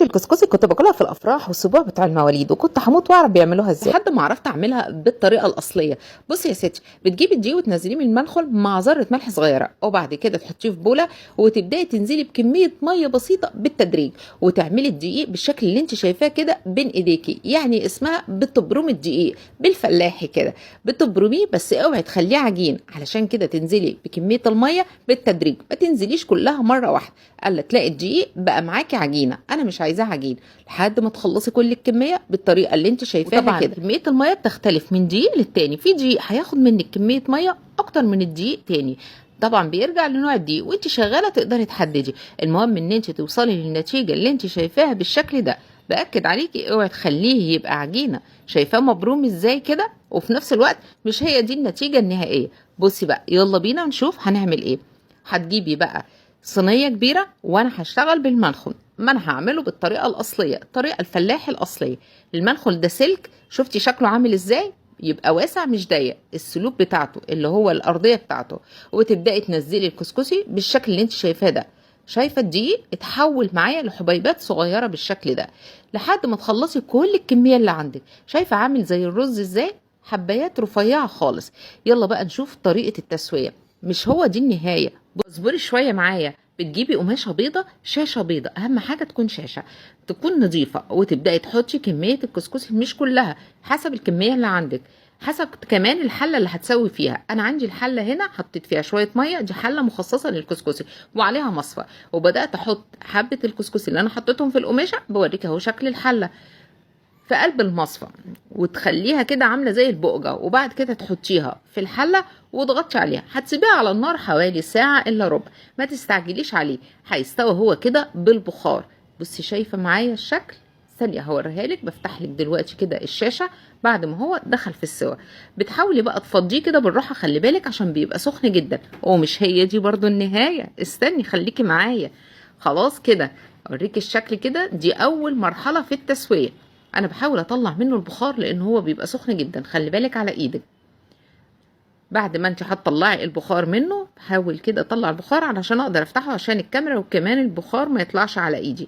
طريقة الكسكسي كنت باكلها في الافراح والسبوع بتاع المواليد، وكنت هموت واعرف بيعملوها ازاي لحد ما عرفت اعملها بالطريقه الاصليه. بصي يا ستي، بتجيبي الدقيق وتنزليه من المنخل مع ذره ملح صغيره، وبعد كده تحطيه في بوله وتبداي تنزلي بكميه ميه بسيطه بالتدريج، وتعملي الدقيق بالشكل اللي انت شايفاه كده بين ايديكي، يعني اسمها بتبرمي الدقيق بالفلاحي كده، بتبرميه بس اوعي تخليه عجين، علشان كده تنزلي بكميه الميه بالتدريج، ما تنزليش كلها مره واحده، الا تلاقي الدقيق بقى معاكي عجينه. انا مش عايزاه عجين، لحد ما تخلصي كل الكميه بالطريقه اللي انت شايفاها كده. كميه الميه بتختلف من دقيق للتاني، في دقيق هياخد منك كميه ميه اكتر من الدقيق تاني، طبعا بيرجع لنوع الدقيق، وانت شغاله تقدري تحددي. المهم ان انت توصلي للنتيجه اللي انت شايفاها بالشكل ده. باكد عليكي اوعي تخليه يبقى عجينه، شايفاه مبروم ازاي كده، وفي نفس الوقت مش هي دي النتيجه النهائيه. بصي بقى، يلا بينا نشوف هنعمل ايه. هتجيبي بقى صينيه كبيره، وانا هشتغل بالمنخل، ما انا هعمله بالطريقه الاصليه، الطريقه الفلاحي الاصليه. المنخل ده سلك، شفتي شكله عامل ازاي، يبقى واسع مش ضيق، السلوك بتاعته اللي هو الارضيه بتاعته، وتبداي تنزلي الكسكسي بالشكل اللي انت شايفاه ده. شايفه الدقيق اتحول معايا لحبيبات صغيره بالشكل ده، لحد ما تخلصي كل الكميه اللي عندك. شايفه عامل زي الرز ازاي، حبايات رفيعه خالص. يلا بقى نشوف طريقه التسويه، مش هو دي النهايه، اصبري شويه معايا. بتجيبي قماشه بيضه، شاشه بيضه، اهم حاجه تكون شاشه تكون نظيفه، وتبداي تحطي كميه الكسكسي، مش كلها، حسب الكميه اللي عندك، حسب كمان الحله اللي هتسوي فيها. انا عندي الحله هنا حطيت فيها شويه ميه، دي حله مخصصه للكسكسي وعليها مصفى، وبدات احط حبه الكسكسي اللي انا حطيتهم في القماشه، بوريك اهو شكل الحله في قلب المصفى، وتخليها كده عامله زي البقجه، وبعد كده تحطيها في الحله وتغطي عليها. هتسيبيها على النار حوالي ساعه الا ربع، ما تستعجليش عليه، هيستوي هو كده بالبخار. بصي شايفه معايا الشكل، ثانيه هوريها لك، بفتح لك دلوقتي كده الشاشه بعد ما هو دخل في السوا. بتحاولي بقى تفضيه كده بالراحه، خلي بالك عشان بيبقى سخن جدا، ومش هي دي برضو النهايه، استني خليكي معايا. خلاص كده اوريك الشكل كده، دي اول مرحله في التسويه. انا بحاول اطلع منه البخار لان هو بيبقى سخن جدا، خلي بالك على ايدك. بعد ما انت هتطلعي البخار منه، حاول كده اطلع البخار علشان اقدر افتحه عشان الكاميرا، وكمان البخار ما يطلعش على ايدي.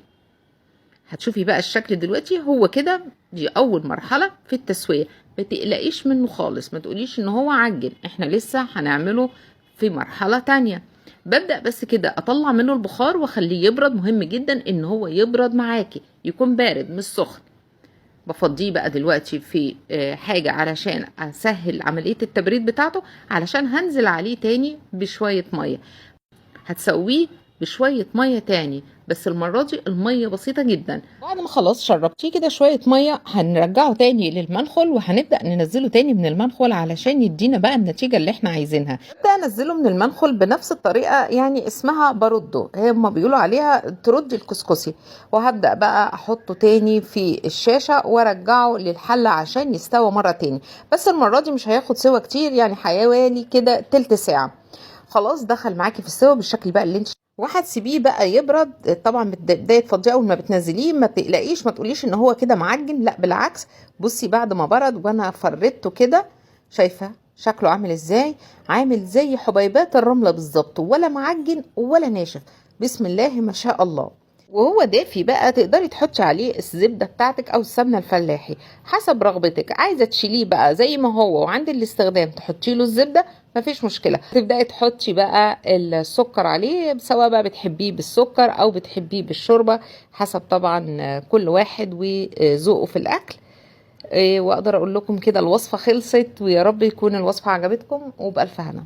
هتشوفي بقى الشكل دلوقتي هو كده، دي اول مرحله في التسويه، ما تقلقيش منه خالص، ما تقوليش ان هو عجن، احنا لسه هنعمله في مرحله تانية. ببدأ بس كده اطلع منه البخار واخليه يبرد، مهم جدا ان هو يبرد معاكي، يكون بارد مش سخن. بفضيه بقى دلوقتي في حاجة علشان اسهل عملية التبريد بتاعته، علشان هنزل عليه تاني بشوية مية. هتسويه بشوية مية تاني، بس المرة دي المية بسيطة جدا. بعد ما خلاص شربتيه كده شوية مية، هنرجعه تاني للمنخل، وهنبدأ ننزله تاني من المنخل علشان يدينا بقى النتيجة اللي احنا عايزينها. ابدأ انزله من المنخل بنفس الطريقة، يعني اسمها برده، هما بيقولوا عليها ترد الكسكسي. وهبدأ بقى احطه تاني في الشاشة وارجعه للحلة عشان يستوى مرة تاني، بس المرة دي مش هياخد سوا كتير، يعني حوالي كده تلت ساعة. خلاص دخل معاكي في السوا بالشكل بقى اللي انت، وهتسيبيه بقى يبرد. طبعا بدايه تفضيه اول ما بتنزليه، ما تقلقيش، ما تقوليش ان هو كده معجن، لا بالعكس. بصي بعد ما برد وانا فردته كده، شايفه شكله عامل ازاي، عامل زي حبيبات الرمله بالظبط، ولا معجن ولا ناشف، بسم الله ما شاء الله. وهو دافي بقى تقدري تحطي عليه الزبده بتاعتك او السمنه الفلاحي حسب رغبتك، عايزه تشيليه بقى زي ما هو وعند الاستخدام تحطي له الزبده، مفيش مشكله. تبداي تحطي بقى السكر عليه، سواء بقى بتحبيه بالسكر او بتحبيه بالشوربه، حسب طبعا كل واحد وذوقه في الاكل. واقدر اقول لكم كده الوصفه خلصت، ويا رب يكون الوصفه عجبتكم، وبالف هنا.